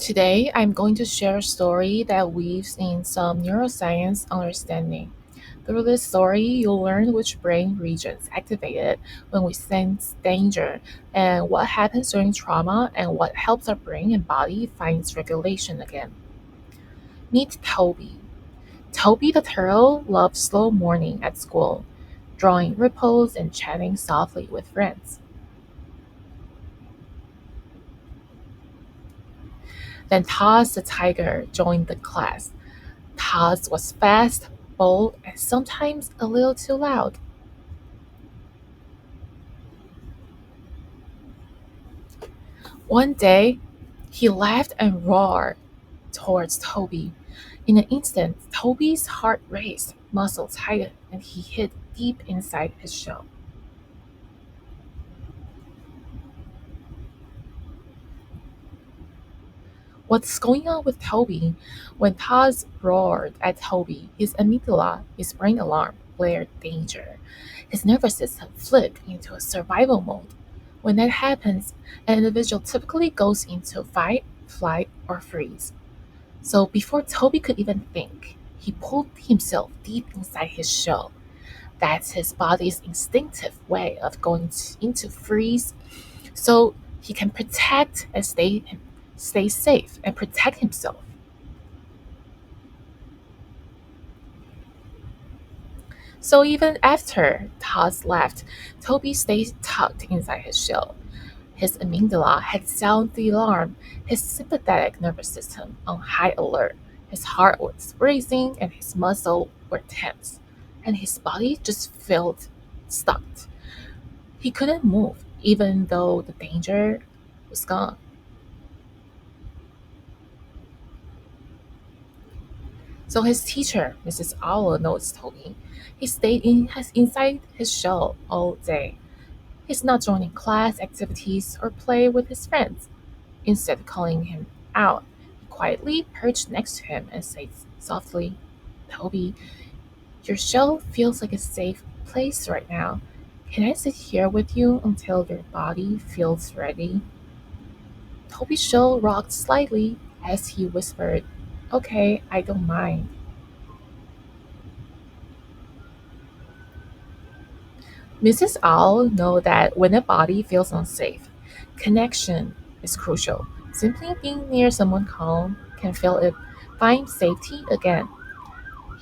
Today, I'm going to share a story that weaves in some neuroscience understanding. Through this story, you'll learn which brain regions activated when we sense danger, and what happens during trauma, and what helps our brain and body find its regulation again. Meet Toby. Toby the turtle loves slow morning at school, drawing ripples and chatting softly with friends. Then Taz the tiger joined the class. Taz was fast, bold, and sometimes a little too loud. One day, he laughed and roared towards Toby. In an instant, Toby's heart raced, muscles tightened, and he hid deep inside his shell. What's going on with Toby? When Taz roared at Toby, his amygdala, his brain alarm, blared danger. His nervous system flipped into a survival mode. When that happens, an individual typically goes into fight, flight, or freeze. So before Toby could even think, he pulled himself deep inside his shell. That's his body's instinctive way of going into freeze so he can protect and stay safe and protect himself. So even after Todd left, Toby stayed tucked inside his shell. His amygdala had sounded the alarm, his sympathetic nervous system on high alert. His heart was racing and his muscles were tense, and his body just felt stuck. He couldn't move, even though the danger was gone. So his teacher, Mrs. Owl, noticed Toby. He stayed inside his shell all day. He's not joining class activities or play with his friends. Instead of calling him out, he quietly perched next to him and said softly, Toby, your shell feels like a safe place right now. Can I sit here with you until your body feels ready? Toby's shell rocked slightly as he whispered, Okay, I don't mind. Mrs. Owl know that when a body feels unsafe, connection is crucial. Simply being near someone calm can feel it find safety again.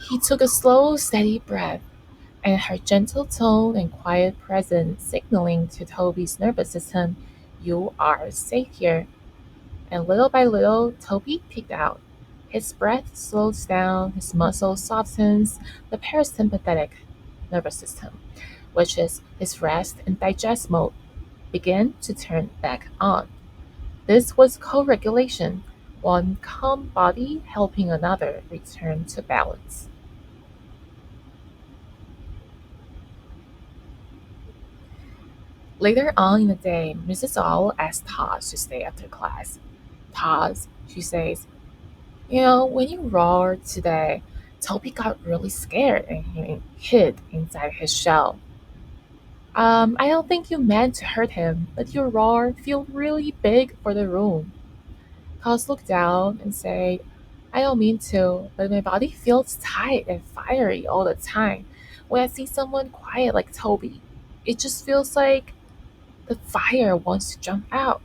He took a slow, steady breath, and her gentle tone and quiet presence signaling to Toby's nervous system, You are safe here. And little by little, Toby peeked out. His breath slows down, his muscles softens, the parasympathetic nervous system, which is his rest and digest mode, began to turn back on. This was co-regulation, one calm body helping another return to balance. Later on in the day, Mrs. Owl asked Todd to stay after class. Todd, she says, when you roared today, Toby got really scared and he hid inside his shell. I don't think you meant to hurt him, but your roar felt really big for the room. Todd looked down and said, I don't mean to, but my body feels tight and fiery all the time. When I see someone quiet like Toby, it just feels like the fire wants to jump out.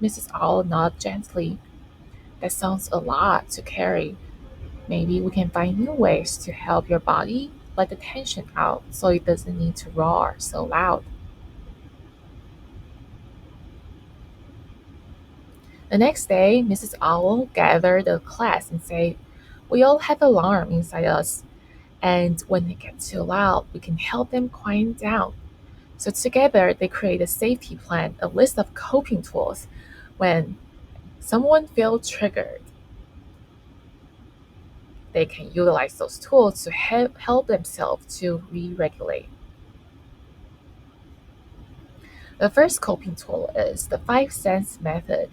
Mrs. Owl nodded gently. That sounds a lot to carry. Maybe we can find new ways to help your body let the tension out so it doesn't need to roar so loud. The next day, Mrs. Owl gathered the class and said, We all have alarm inside us, and when they get too loud, we can help them quiet down. So together, they create a safety plan, a list of coping tools. When someone feels triggered, they can utilize those tools to help themselves to re-regulate. The first coping tool is the five sense method.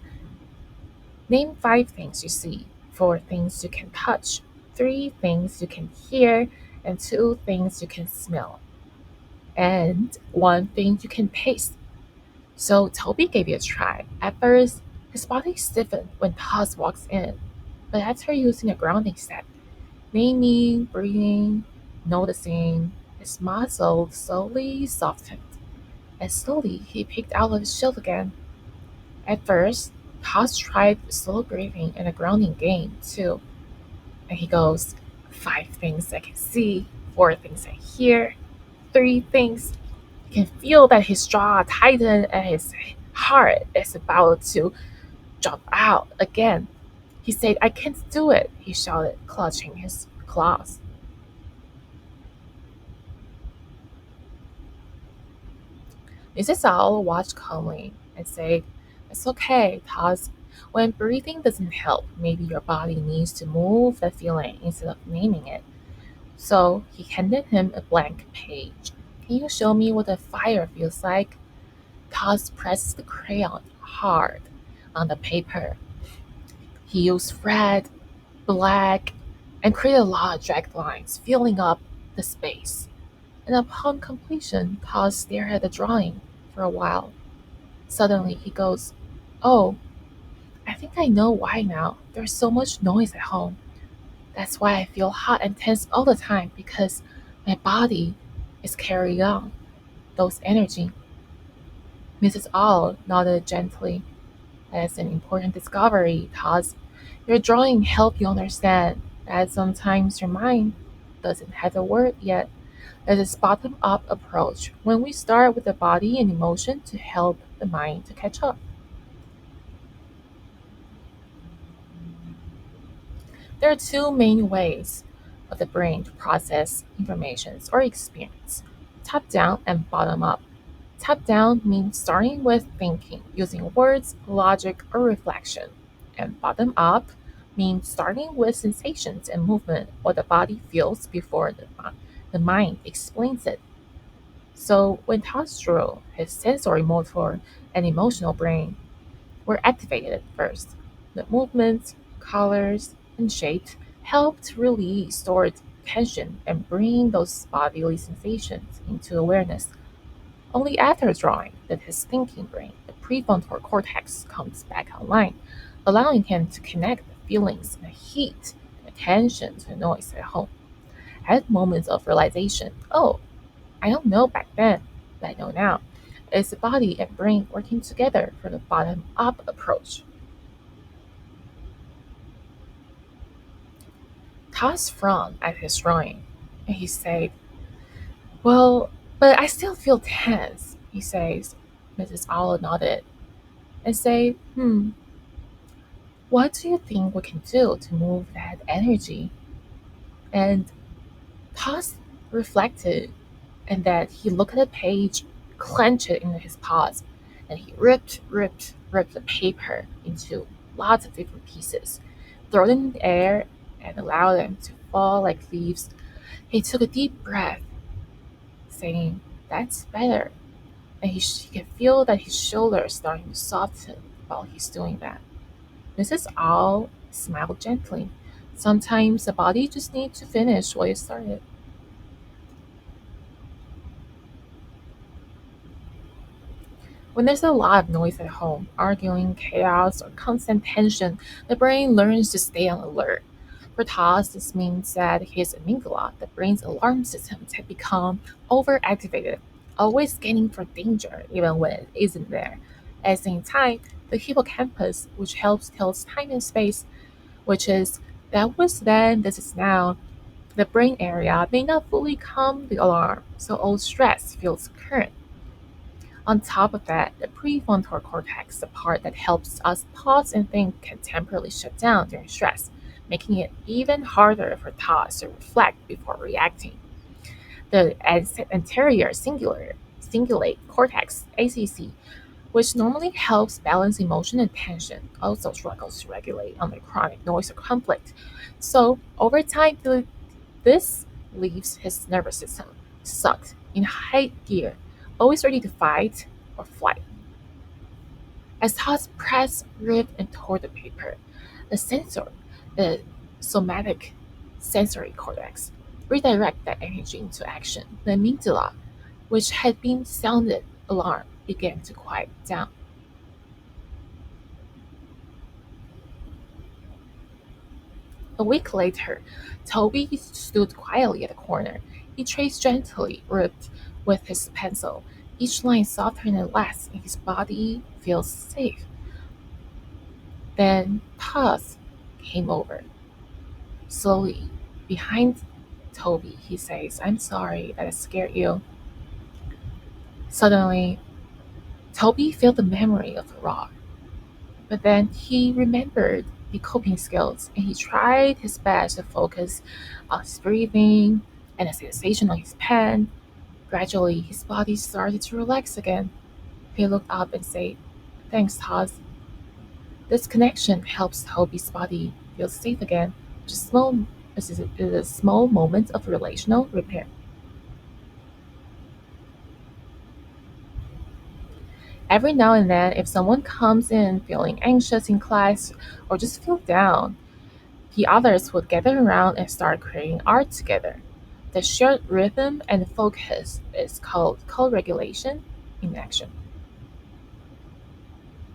Name five things you see, four things you can touch, three things you can hear, and two things you can smell, and one thing you can taste. So Toby gave it a try. At first, His body stiffened when Todd walks in, but after using a grounding step, naming, breathing, noticing, his muscles slowly softened, and slowly he peeked out of his shield again. At first, Todd tried slow breathing and a grounding game too, and he goes, five things I can see, four things I hear, three things. You can feel that his jaw tightened and his heart is about to jump out again. He said, I can't do it, he shouted, clutching his claws. Mrs. Owl watched calmly and said, it's okay, Taz. When breathing doesn't help, maybe your body needs to move the feeling instead of naming it. So he handed him a blank page. Can you show me what a fire feels like? Taz pressed the crayon hard on the paper. He used red, black, and created a lot of dragged lines, filling up the space. And upon completion, Taz stared at the drawing for a while. Suddenly he goes, oh, I think I know why now. There's so much noise at home. That's why I feel hot and tense all the time because my body is carrying on those energy. Mrs. Owl nodded gently. That's an important discovery, Taz. Your drawing help you understand that sometimes your mind doesn't have the word yet. There's a bottom-up approach when we start with the body and emotion to help the mind to catch up. There are two main ways of the brain to process informations or experience, top down and bottom up. Top down means starting with thinking, using words, logic, or reflection. And bottom up means starting with sensations and movement, what the body feels before the mind explains it. So when Todd's drew, his sensory motor and emotional brain were activated at first. The movements, colors, and shapes helped release stored tension and bring those bodily sensations into awareness. Only after drawing did his thinking brain, the prefrontal cortex, comes back online, allowing him to connect the feelings and the heat, the attention to the noise at home. I had moments of realization, oh, I don't know back then, but I know now. It's the body and brain working together for the bottom up approach. Toss frowned at his drawing, and he said, well, but I still feel tense, he says. Mrs. Owl nodded and said, what do you think we can do to move that energy? And Toss reflected and that he looked at the page, clenched it in his paws, and he ripped the paper into lots of different pieces, threw them in the air, and allowed them to fall like leaves. He took a deep breath, saying, that's better. And he could feel that his shoulders starting to soften while he's doing that. Mrs. Owl smiled gently. Sometimes the body just needs to finish what it started. When there's a lot of noise at home, arguing, chaos, or constant tension, the brain learns to stay on alert. For Toss, this means that his amygdala, the brain's alarm systems, have become overactivated, always scanning for danger even when it isn't there. At the same time, the hippocampus, which helps tell time and space, which is that was then, this is now, the brain area may not fully calm the alarm, so all stress feels current. On top of that, the prefrontal cortex, the part that helps us pause and think, can temporarily shut down during stress, making it even harder for thoughts to reflect before reacting. The anterior cingulate cortex, ACC, which normally helps balance emotion and tension, also struggles to regulate under chronic noise or conflict. So, over time, this leaves his nervous system sucked in high gear, always ready to fight or flight. As thoughts press, ripped, and tore the paper, the somatic sensory cortex, redirect that energy into action. The amygdala, which had been sounded alarm, began to quiet down. A week later, Toby stood quietly at the corner. He traced gently, ripped with his pencil. Each line softer than the last, and his body feels safe. Then pause came over. Slowly, behind Toby, he says, I'm sorry that I scared you. Suddenly, Toby felt the memory of the rock, but then he remembered the coping skills and he tried his best to focus on his breathing and the sensation on his pen. Gradually, his body started to relax again. He looked up and said, Thanks, Taz. This connection helps Toby's body feel safe again. Just small, is a small moment of relational repair. Every now and then, if someone comes in feeling anxious in class or just feel down, the others would gather around and start creating art together. The shared rhythm and focus is called co regulation in action.